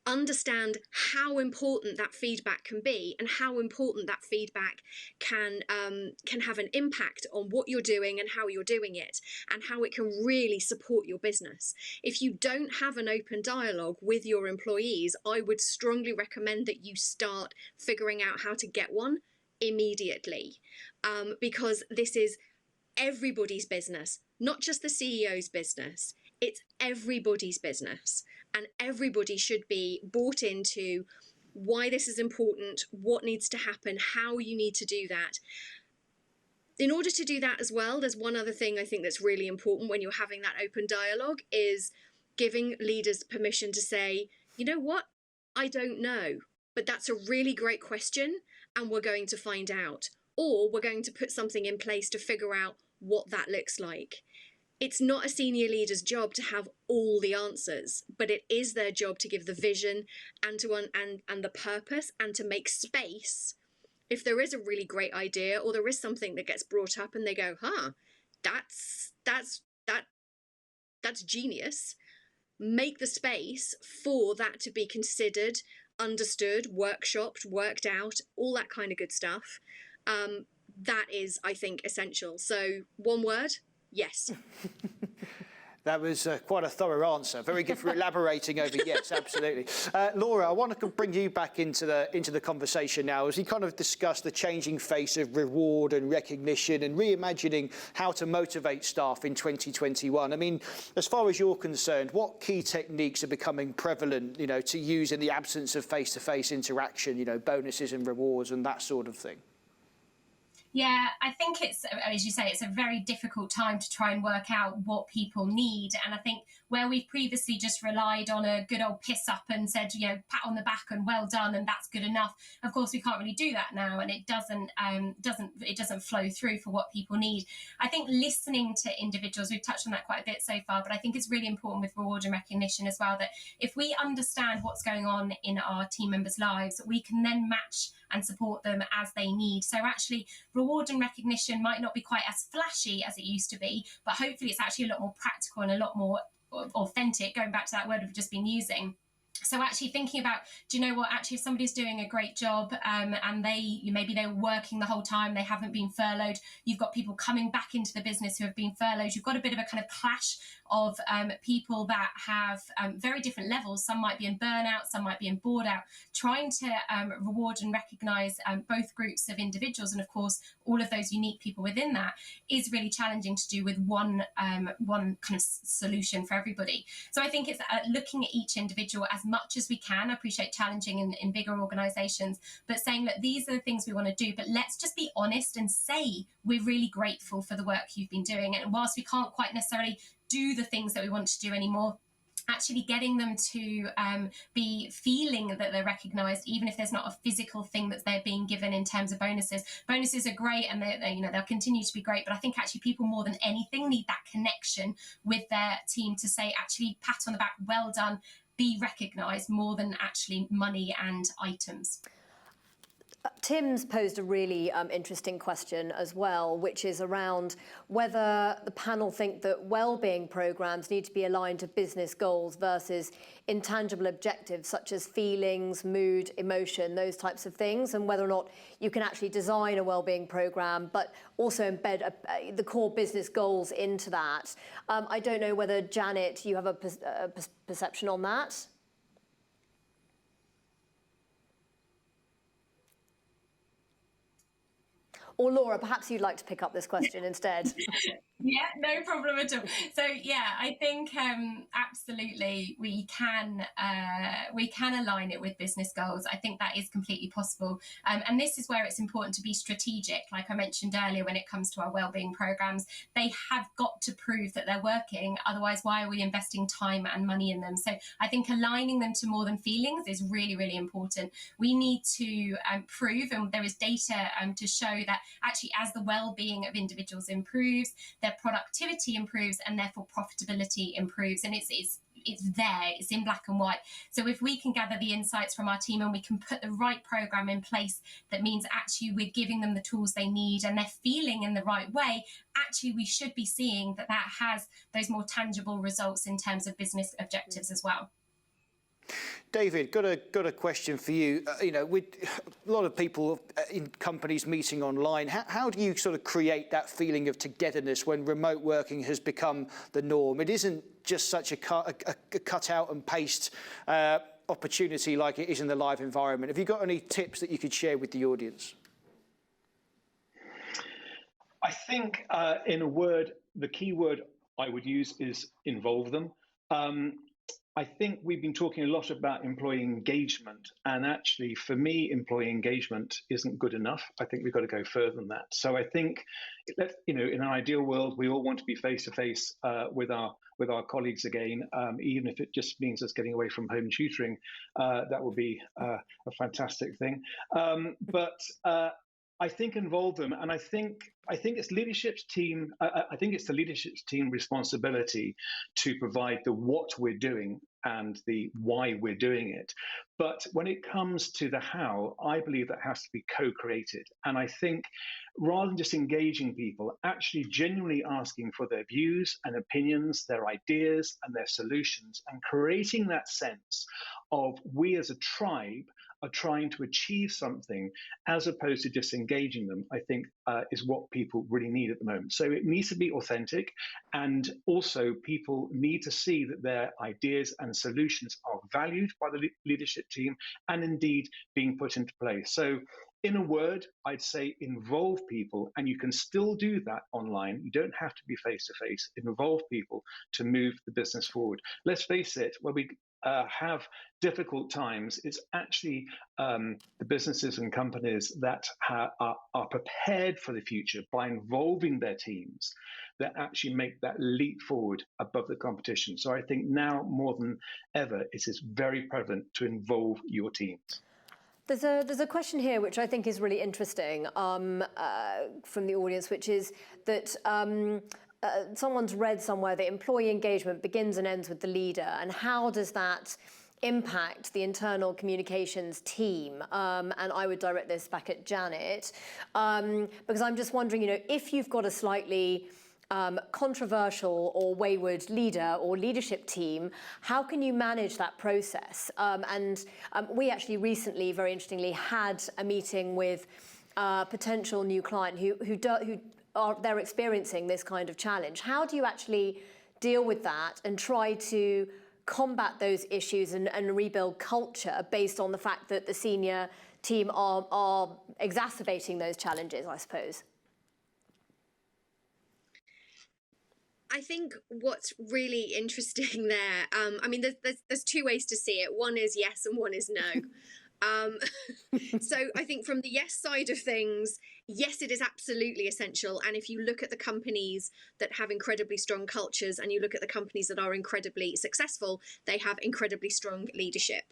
understand how important that feedback can be and how important that feedback can have an impact on what you're doing and how you're doing it, and how it can really support your business. If you don't have an open dialogue with your employees, I would strongly recommend that you start figuring out how to get one immediately, because this is everybody's business, not just the CEO's business. It's everybody's business, and everybody should be bought into why this is important, what needs to happen, how you need to do that. In order to do that as well, there's one other thing I think that's really important when you're having that open dialogue, is giving leaders permission to say, you know what, I don't know, but that's a really great question and we're going to find out, or we're going to put something in place to figure out what that looks like. It's not a senior leader's job to have all the answers, but it is their job to give the vision and the purpose, and to make space. If there is a really great idea, or there is something that gets brought up and they go, that That's genius. Make the space for that to be considered, understood, workshopped, worked out, all that kind of good stuff. That is, I think, essential. So one word, yes. That was quite a thorough answer. Very good for elaborating over yes, absolutely. Laura, I want to bring you back into the conversation now as we kind of discuss the changing face of reward and recognition and reimagining how to motivate staff in 2021. I mean, as far as you're concerned, what key techniques are becoming prevalent, to use in the absence of face-to-face interaction, bonuses and rewards and that sort of thing? Yeah, I think it's, as you say, it's a very difficult time to try and work out what people need. And I think where we've previously just relied on a good old piss up and said, pat on the back and well done and that's good enough. Of course, we can't really do that now, and it doesn't flow through for what people need. I think listening to individuals, we've touched on that quite a bit so far, but I think it's really important with reward and recognition as well, that if we understand what's going on in our team members' lives, we can then match and support them as they need. So actually, reward and recognition might not be quite as flashy as it used to be, but hopefully it's actually a lot more practical and a lot more authentic, going back to that word we've just been using. So actually thinking about, do you know what, actually if somebody's doing a great job and maybe they were working the whole time, they haven't been furloughed, you've got people coming back into the business who have been furloughed, you've got a bit of a kind of clash of people that have very different levels. Some might be in burnout, some might be in bored out. Trying to reward and recognise both groups of individuals, and of course all of those unique people within that, is really challenging to do with one kind of solution for everybody. So I think it's looking at each individual as much as we can. I appreciate challenging in bigger organisations, but saying that these are the things we want to do, but let's just be honest and say we're really grateful for the work you've been doing. And whilst we can't quite necessarily do the things that we want to do anymore, actually getting them to be feeling that they're recognised, even if there's not a physical thing that they're being given in terms of bonuses. Bonuses are great, and they'll continue to be great. But I think actually people more than anything need that connection with their team to say, actually, pat on the back, well done, be recognised, more than actually money and items. Tim's posed a really interesting question as well, which is around whether the panel think that wellbeing programmes need to be aligned to business goals versus intangible objectives such as feelings, mood, emotion, those types of things, and whether or not you can actually design a wellbeing programme but also embed the core business goals into that. I don't know whether, Janet, you have a perception on that? Or Laura, perhaps you'd like to pick up this question instead. Yeah, no problem at all. So yeah, I think absolutely we can align it with business goals. I think that is completely possible, and this is where it's important to be strategic. Like I mentioned earlier, when it comes to our wellbeing programs, they have got to prove that they're working. Otherwise, why are we investing time and money in them? So I think aligning them to more than feelings is really, really important. We need to prove, and there is data to show that actually, as the wellbeing of individuals improves, their productivity improves, and therefore profitability improves. And it's there, it's in black and white. So if we can gather the insights from our team and we can put the right program in place, that means actually we're giving them the tools they need and they're feeling in the right way, actually we should be seeing that has those more tangible results in terms of business objectives as well. David, got a question for you. With a lot of people in companies meeting online, how do you sort of create that feeling of togetherness when remote working has become the norm? It isn't just such a cut out and paste opportunity like it is in the live environment. Have you got any tips that you could share with the audience? I think, in a word, the key word I would use is involve them. I think we've been talking a lot about employee engagement, and actually for me, employee engagement isn't good enough. I think we've got to go further than that. So I think, in an ideal world, we all want to be face to face with our colleagues again, even if it just means us getting away from home tutoring. That would be a fantastic thing. But I think involve them, and I think it's leadership's team. I think it's the leadership's team responsibility to provide the what we're doing and the why we're doing it. But when it comes to the how, I believe that has to be co-created. And I think rather than just engaging people, actually genuinely asking for their views and opinions, their ideas and their solutions, and creating that sense of we as a tribe are trying to achieve something as opposed to just engaging them, I think is what people really need at the moment. So it needs to be authentic, and also people need to see that their ideas and solutions are valued by the leadership team and indeed being put into place. So in a word, I'd say involve people, and you can still do that online. You don't have to be face-to-face. Involve people to move the business forward. Let's face it, when we have difficult times, it's actually the businesses and companies that are prepared for the future by involving their teams that actually make that leap forward above the competition. So I think now more than ever, it is very prevalent to involve your teams. There's a question here which I think is really interesting from the audience, which is that someone's read somewhere that employee engagement begins and ends with the leader, and how does that impact the internal communications team? And I would direct this back at Janet, because I'm just wondering, if you've got a slightly controversial or wayward leader or leadership team, how can you manage that process? We actually recently, very interestingly, had a meeting with a potential new client they're experiencing this kind of challenge. How do you actually deal with that and try to combat those issues and rebuild culture based on the fact that the senior team are exacerbating those challenges, I suppose? I think what's really interesting there, I mean, there's two ways to see it. One is yes and one is no. So I think from the yes side of things, yes, it is absolutely essential. And if you look at the companies that have incredibly strong cultures and you look at the companies that are incredibly successful, they have incredibly strong leadership.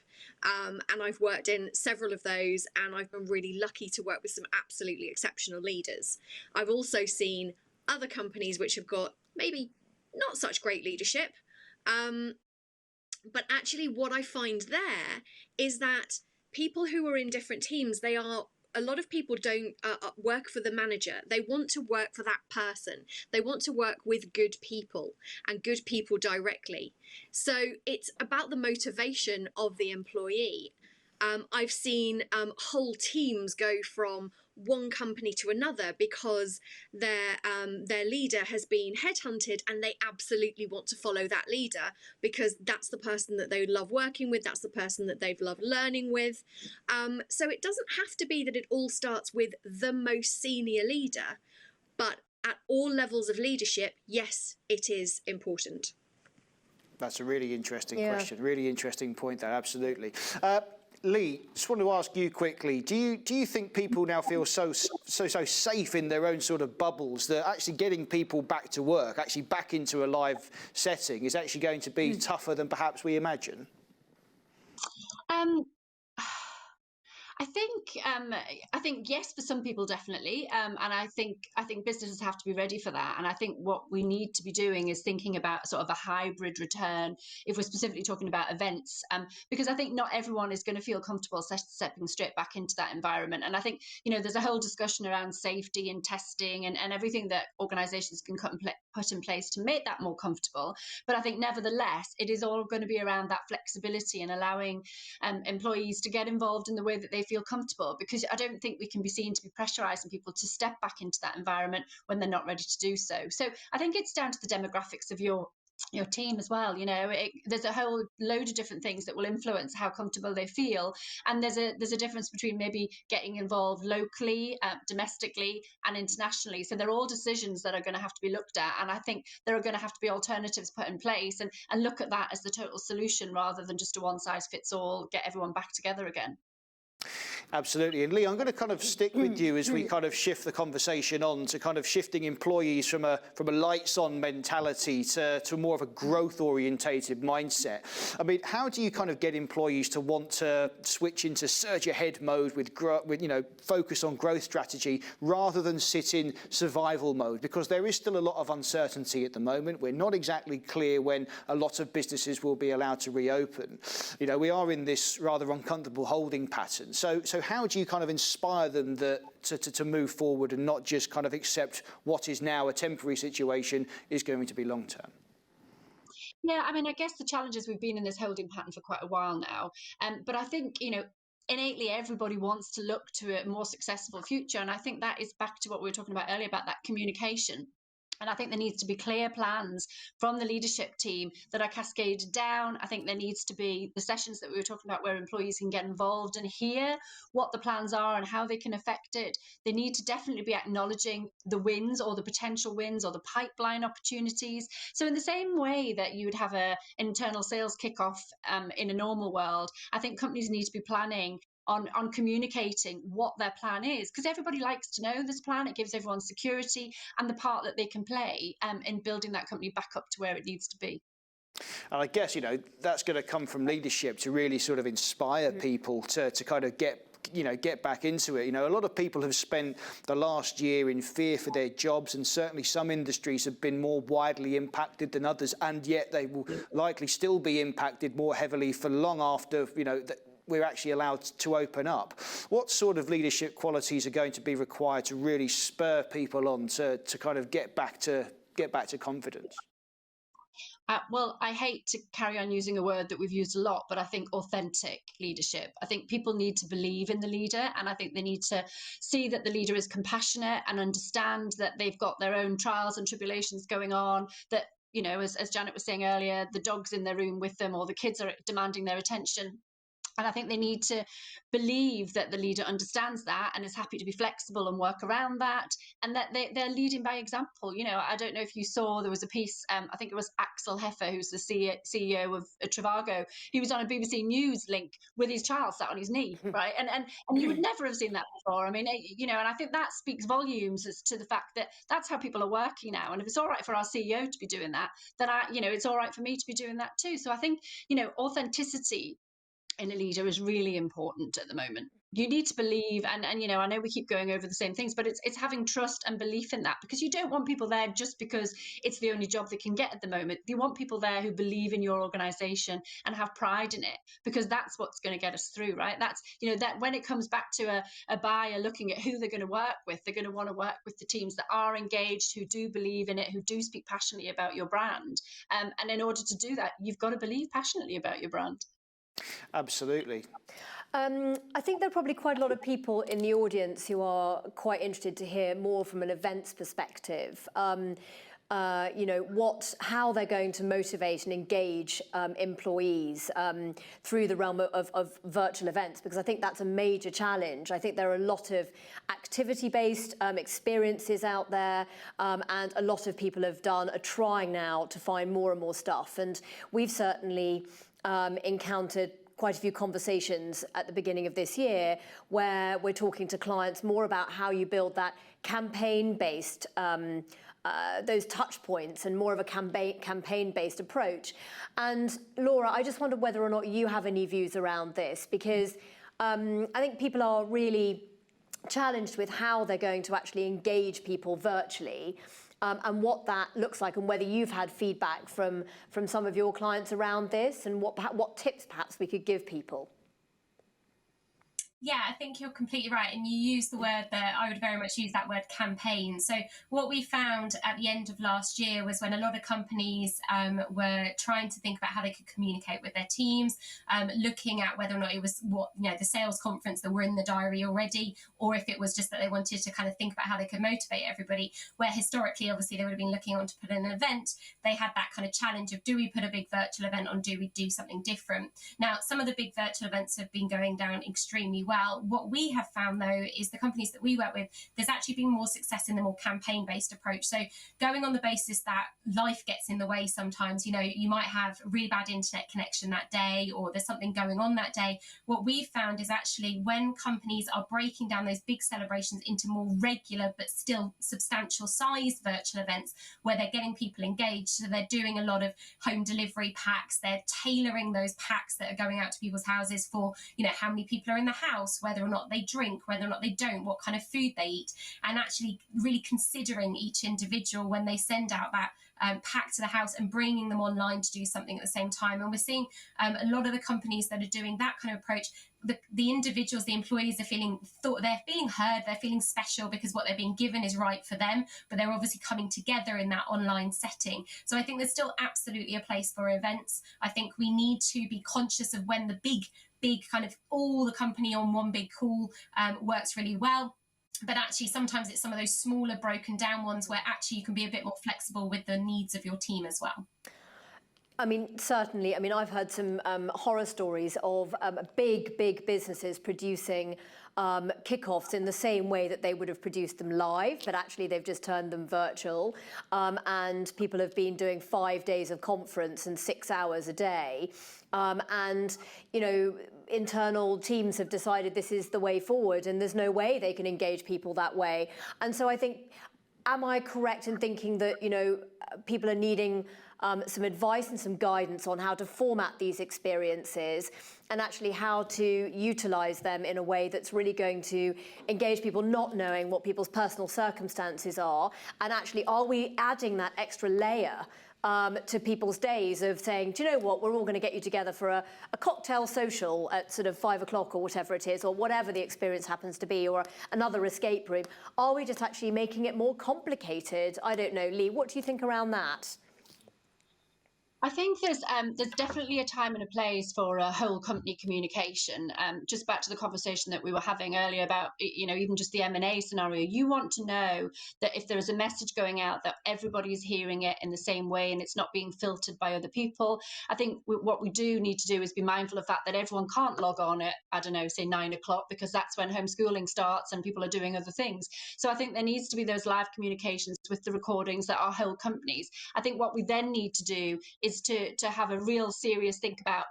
And I've worked in several of those, and I've been really lucky to work with some absolutely exceptional leaders. I've also seen other companies which have got maybe not such great leadership. But actually what I find there is that people who are in different teams, a lot of people don't work for the manager. They want to work for that person. They want to work with good people and good people directly. So it's about the motivation of the employee. I've seen whole teams go from one company to another because their leader has been headhunted and they absolutely want to follow that leader because that's the person that they love working with, that's the person that they've loved learning with. So it doesn't have to be that it all starts with the most senior leader, but at all levels of leadership, yes, it is important. That's a really interesting question, really interesting point there, absolutely. Lee, just want to ask you quickly, do you think people now feel so safe in their own sort of bubbles that actually getting people back to work, actually back into a live setting, is actually going to be tougher than perhaps we imagine? I think yes, for some people definitely, and I think businesses have to be ready for that. And I think what we need to be doing is thinking about sort of a hybrid return, if we're specifically talking about events, because I think not everyone is going to feel comfortable stepping straight back into that environment. And I think there's a whole discussion around safety and testing and everything that organisations can put in place to make that more comfortable. But I think nevertheless, it is all going to be around that flexibility and allowing employees to get involved in the way that they feel comfortable, because I don't think we can be seen to be pressurizing people to step back into that environment when they're not ready to do so. So I think it's down to the demographics of your team as well. There's a whole load of different things that will influence how comfortable they feel, and there's a difference between maybe getting involved locally, domestically and internationally. So they're all decisions that are going to have to be looked at, and I think there are going to have to be alternatives put in place and look at that as the total solution rather than just a one size fits all, get everyone back together again. Absolutely. And Lee, I'm going to kind of stick with you as we kind of shift the conversation on to kind of shifting employees from a lights on mentality to more of a growth orientated mindset. I mean, how do you kind of get employees to want to switch into surge ahead mode with focus on growth strategy rather than sit in survival mode? Because there is still a lot of uncertainty at the moment. We're not exactly clear when a lot of businesses will be allowed to reopen. You know, we are in this rather uncomfortable holding pattern. So how do you kind of inspire them to move forward and not just kind of accept what is now a temporary situation is going to be long term? Yeah, I mean, I guess the challenge is we've been in this holding pattern for quite a while now. But I think, innately everybody wants to look to a more successful future. And I think that is back to what we were talking about earlier about that communication. And I think there needs to be clear plans from the leadership team that are cascaded down. I think there needs to be the sessions that we were talking about where employees can get involved and hear what the plans are and how they can affect it. They need to definitely be acknowledging the wins or the potential wins or the pipeline opportunities. So in the same way that you would have an internal sales kickoff in a normal world, I think companies need to be planning on communicating what their plan is, because everybody likes to know this plan. It gives everyone security and the part that they can play in building that company back up to where it needs to be. And I guess, that's going to come from leadership to really sort of inspire people to kind of get back into it. A lot of people have spent the last year in fear for their jobs, and certainly some industries have been more widely impacted than others, and yet they will likely still be impacted more heavily for long after, we're actually allowed to open up. What sort of leadership qualities are going to be required to really spur people on to kind of get back to confidence? Well, I hate to carry on using a word that we've used a lot, but I think authentic leadership. I think people need to believe in the leader, and I think they need to see that the leader is compassionate and understand that they've got their own trials and tribulations going on, that, as Janet was saying earlier, the dog's in their room with them or the kids are demanding their attention. And I think they need to believe that the leader understands that and is happy to be flexible and work around that, and that they're leading by example. I don't know if you saw, there was a piece, I think it was Axel Heffer, who's the CEO of Trivago. He was on a BBC News link with his child sat on his knee, right? And you would never have seen that before. I mean, and I think that speaks volumes as to the fact that that's how people are working now. And if it's all right for our CEO to be doing that, then it's all right for me to be doing that too. So I think, authenticity in a leader is really important at the moment. You need to believe, and I know we keep going over the same things, but it's having trust and belief in that, because you don't want people there just because it's the only job they can get at the moment. You want people there who believe in your organization and have pride in it, because that's what's going to get us through, right? That's, that when it comes back to a buyer looking at who they're going to work with, they're going to want to work with the teams that are engaged, who do believe in it, who do speak passionately about your brand. And in order to do that, you've got to believe passionately about your brand. Absolutely. I think there are probably quite a lot of people in the audience who are quite interested to hear more from an events perspective. How they're going to motivate and engage employees through the realm of virtual events, because I think that's a major challenge. I think there are a lot of activity-based experiences out there, and a lot of people are trying now to find more and more stuff. And we've certainly encountered quite a few conversations at the beginning of this year where we're talking to clients more about how you build that campaign-based, those touch points, and more of a campaign-based approach. And Laura, I just wonder whether or not you have any views around this, because I think people are really challenged with how they're going to actually engage people virtually. And what that looks like, and whether you've had feedback from some of your clients around this, and what tips perhaps we could give people. Yeah, I think you're completely right. And you use the word that I would very much use that word campaign. So what we found at the end of last year was when a lot of companies were trying to think about how they could communicate with their teams, looking at whether or not it was the sales conference that were in the diary already, or if it was just that they wanted to kind of think about how they could motivate everybody, where historically, obviously, they would have been looking on to put in an event. They had that kind of challenge of, do we put a big virtual event on? Do we do something different? Now, some of the big virtual events have been going down extremely well. well. What we have found, though, is the companies that we work with, there's actually been more success in the more campaign-based approach. So going on the basis that life gets in the way sometimes, you might have a really bad internet connection that day, or there's something going on that day. What we've found is actually when companies are breaking down those big celebrations into more regular but still substantial size virtual events where they're getting people engaged, so they're doing a lot of home delivery packs, they're tailoring those packs that are going out to people's houses for, how many people are in the house, whether or not they drink, whether or not they don't, what kind of food they eat, and actually really considering each individual when they send out that pack to the house and bringing them online to do something at the same time. And we're seeing a lot of the companies that are doing that kind of approach, the individuals, the employees are feeling they're feeling heard, they're feeling special because what they're being given is right for them, but they're obviously coming together in that online setting. So I think there's still absolutely a place for events. I think we need to be conscious of when the big kind of all the company on one big call works really well. But actually, sometimes it's some of those smaller broken down ones where actually you can be a bit more flexible with the needs of your team as well. I mean, certainly. I mean, I've heard some horror stories of big businesses producing kickoffs in the same way that they would have produced them live, but actually they've just turned them virtual. And people have been doing 5 days of conference and 6 hours a day. And, internal teams have decided this is the way forward and there's no way they can engage people that way. And so I think, am I correct in thinking that, people are needing some advice and some guidance on how to format these experiences and actually how to utilise them in a way that's really going to engage people, not knowing what people's personal circumstances are? And actually, are we adding that extra layer to people's days of saying, do you know what, we're all going to get you together for a cocktail social at sort of 5 o'clock or whatever it is, or whatever the experience happens to be, or another escape room? Are we just actually making it more complicated? I don't know. Lee, what do you think around that? I think there's definitely a time and a place for a whole company communication. Just back to the conversation that we were having earlier about, even just the M&A scenario. You want to know that if there is a message going out that everybody is hearing it in the same way and it's not being filtered by other people. I think what we do need to do is be mindful of the fact that everyone can't log on at, say 9 o'clock, because that's when homeschooling starts and people are doing other things. So I think there needs to be those live communications with the recordings that are whole companies. I think what we then need to do is to have a real serious think about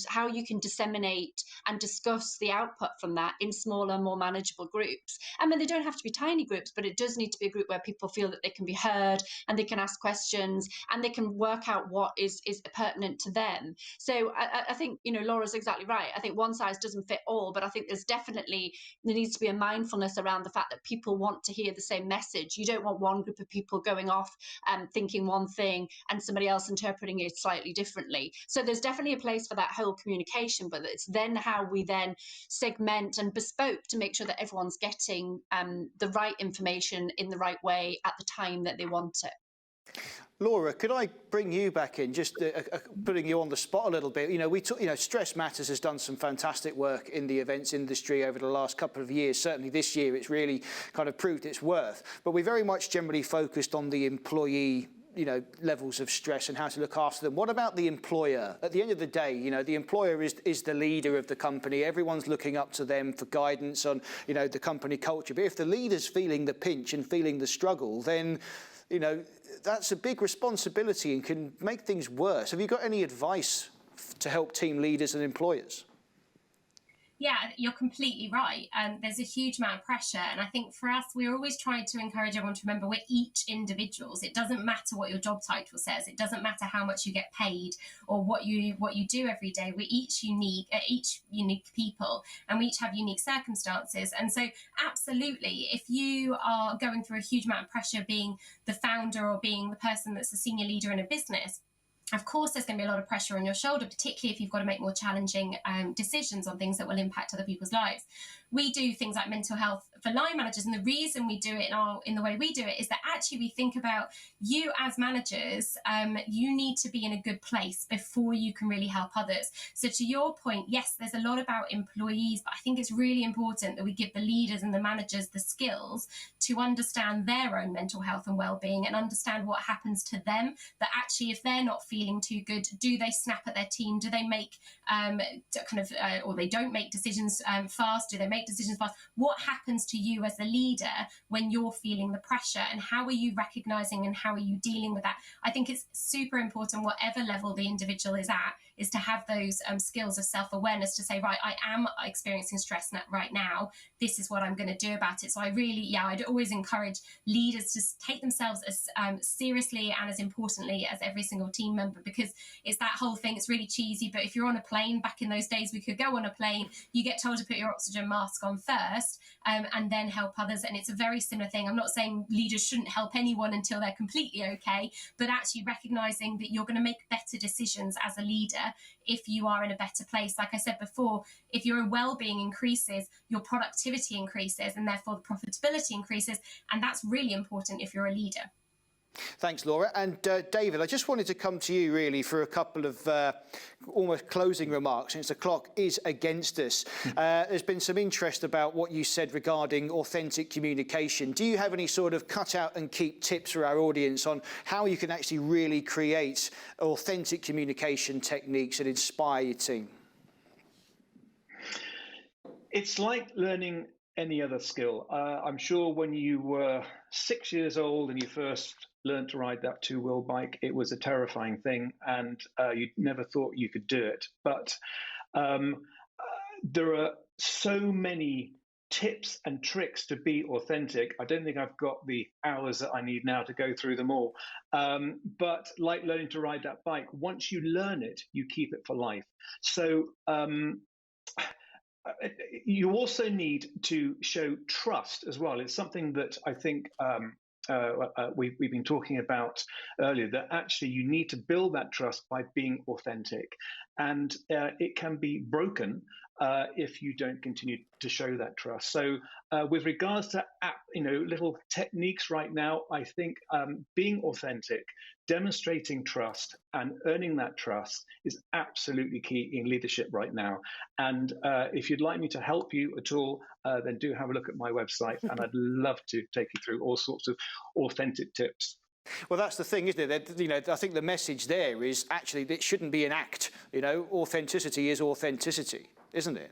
how you can disseminate and discuss the output from that in smaller, more manageable groups. I mean, they don't have to be tiny groups, but it does need to be a group where people feel that they can be heard and they can ask questions and they can work out what is pertinent to them. So I think, Laura's exactly right. I think one size doesn't fit all, but I think there needs to be a mindfulness around the fact that people want to hear the same message. You don't want one group of people going off and thinking one thing and somebody else interpreting it slightly differently. So there's definitely a place for that whole communication, but it's then how we then segment and bespoke to make sure that everyone's getting the right information in the right way at the time that they want it. Laura, could I bring you back in, just putting you on the spot a little bit? Stress Matters has done some fantastic work in the events industry over the last couple of years. Certainly this year, it's really kind of proved its worth. But we very much generally focused on the employee levels of stress and how to look after them. What about the employer? At the end of the day, the employer is the leader of the company. Everyone's looking up to them for guidance on, the company culture. But if the leader's feeling the pinch and feeling the struggle, then, that's a big responsibility and can make things worse. Have you got any advice to help team leaders and employers? Yeah, you're completely right. There's a huge amount of pressure. And I think for us, we're always trying to encourage everyone to remember we're each individuals. It doesn't matter what your job title says. It doesn't matter how much you get paid or what you do every day. We're each unique people, and we each have unique circumstances. And so absolutely, if you are going through a huge amount of pressure being the founder or being the person that's the senior leader in a business, of course, there's going to be a lot of pressure on your shoulder, particularly if you've got to make more challenging decisions on things that will impact other people's lives. we do things like mental health for line managers, and the reason we do it in the way we do it is that actually we think about you as managers. You need to be in a good place before you can really help others. So to your point, yes, there's a lot about employees, but I think it's really important that we give the leaders and the managers the skills to understand their own mental health and well-being, and understand what happens to them, that actually if they're not feeling too good, do they snap at their team? Do they make or they don't make decisions fast? Do they make decisions fast? What happens to you as the leader when you're feeling the pressure, and how are you recognizing and how are you dealing with that? I think it's super important, whatever level the individual is at, is to have those skills of self-awareness to say, right, I am experiencing stress right now. This is what I'm going to do about it. So I'd always encourage leaders to take themselves as seriously and as importantly as every single team member, because it's that whole thing. It's really cheesy, but if you're on a plane, back in those days, we could go on a plane, you get told to put your oxygen mask on first and then help others. And it's a very similar thing. I'm not saying leaders shouldn't help anyone until they're completely okay, but actually recognizing that you're going to make better decisions as a leader if you are in a better place. Like I said before, if your well-being increases, your productivity increases, and therefore the profitability increases. And that's really important if you're a leader. Thanks, Laura. And David, I just wanted to come to you really for a couple of almost closing remarks, since the clock is against us. There's been some interest about what you said regarding authentic communication. Do you have any sort of cut out and keep tips for our audience on how you can actually really create authentic communication techniques that inspire your team? It's like learning any other skill. I'm sure when you were 6 years old and you first learned to ride that two-wheel bike, it was a terrifying thing, and you never thought you could do it. But there are so many tips and tricks to be authentic. I don't think I've got the hours that I need now to go through them all. But like learning to ride that bike, once you learn it, you keep it for life. So you also need to show trust as well. It's something that I think we've been talking about earlier, that actually you need to build that trust by being authentic, and it can be broken if you don't continue to show that trust. So with regards to little techniques right now, I think being authentic, demonstrating trust and earning that trust is absolutely key in leadership right now. And if you'd like me to help you at all, then do have a look at my website, and I'd love to take you through all sorts of authentic tips. Well, that's the thing, isn't it? I think the message there is actually that it shouldn't be an act. Authenticity is authenticity, isn't it?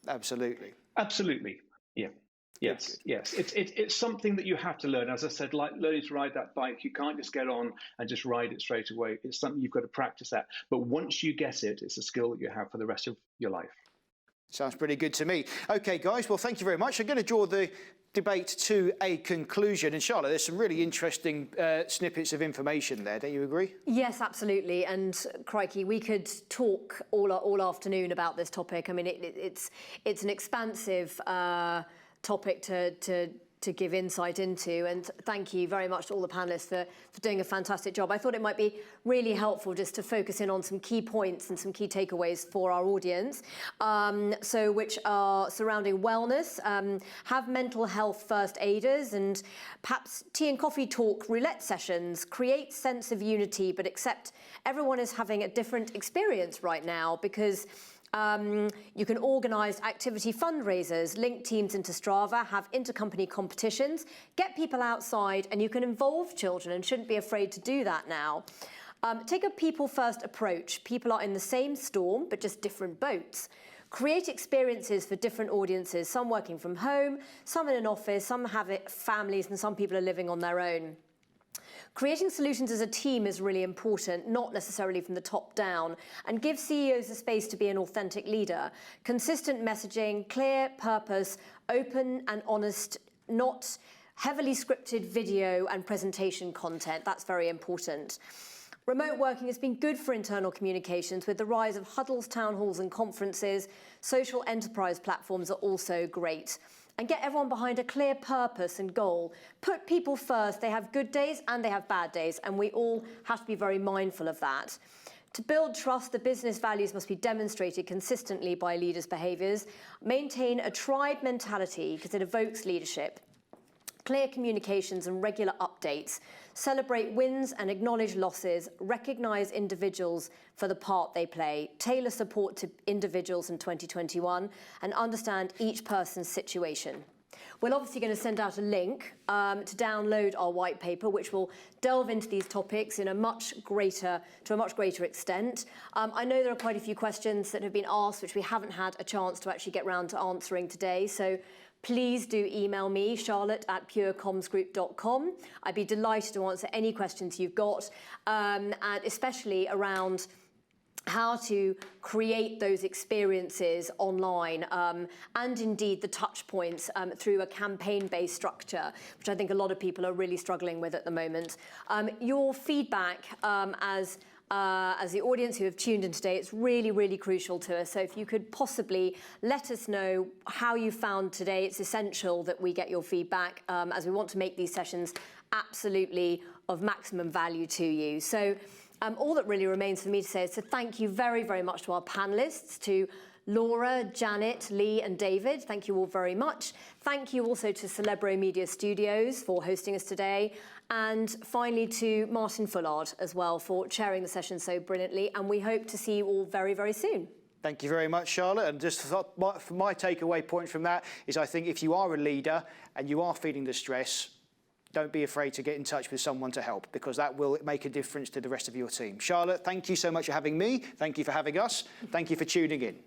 Absolutely. Absolutely. Yeah. Yes. Yes. It's something that you have to learn. As I said, like learning to ride that bike, you can't just get on and just ride it straight away. It's something you've got to practice at. But once you get it, it's a skill that you have for the rest of your life. Sounds pretty good to me. OK, guys, well, thank you very much. I'm going to draw the debate to a conclusion. And Charlotte, there's some really interesting snippets of information there. Don't you agree? Yes, absolutely. And crikey, we could talk all afternoon about this topic. I mean, it's an expansive topic to give insight into, and thank you very much to all the panellists for doing a fantastic job. I thought it might be really helpful just to focus in on some key points and some key takeaways for our audience, which are surrounding wellness, have mental health first aiders, and perhaps tea and coffee talk roulette sessions, create sense of unity, but accept everyone is having a different experience right now, because you can organise activity fundraisers, link teams into Strava, have intercompany competitions, get people outside, and you can involve children and shouldn't be afraid to do that now. Take a people-first approach. People are in the same storm, but just different boats. Create experiences for different audiences, some working from home, some in an office, some have families, and some people are living on their own. Creating solutions as a team is really important, not necessarily from the top down, and give CEOs the space to be an authentic leader. Consistent messaging, clear purpose, open and honest, not heavily scripted video and presentation content. That's very important. Remote working has been good for internal communications with the rise of huddles, town halls and conferences. Social enterprise platforms are also great. And get everyone behind a clear purpose and goal. Put people first. They have good days and they have bad days, and we all have to be very mindful of that. To build trust, the business values must be demonstrated consistently by leaders' behaviours. Maintain a tribe mentality because it evokes leadership. Clear communications and regular updates. Celebrate wins and acknowledge losses. Recognise individuals for the part they play. Tailor support to individuals in 2021 and understand each person's situation. We're obviously going to send out a link to download our white paper, which will delve into these topics to a much greater extent. I know there are quite a few questions that have been asked, which we haven't had a chance to actually get round to answering today. So please do email me, charlotte@purecomsgroup.com. I'd be delighted to answer any questions you've got, and especially around how to create those experiences online and indeed the touch points through a campaign-based structure, which I think a lot of people are really struggling with at the moment. Your feedback as the audience who have tuned in today, it's really, really crucial to us. So if you could possibly let us know how you found today, it's essential that we get your feedback as we want to make these sessions absolutely of maximum value to you. So all that really remains for me to say is to thank you very, very much to our panellists, to Laura, Janet, Lee and David. Thank you all very much. Thank you also to Celebro Media Studios for hosting us today. And finally to Martin Fullard as well for chairing the session so brilliantly. And we hope to see you all very, very soon. Thank you very much, Charlotte. And just for my takeaway point from that is I think if you are a leader and you are feeling the stress, don't be afraid to get in touch with someone to help, because that will make a difference to the rest of your team. Charlotte, thank you so much for having me. Thank you for having us. Thank you for tuning in.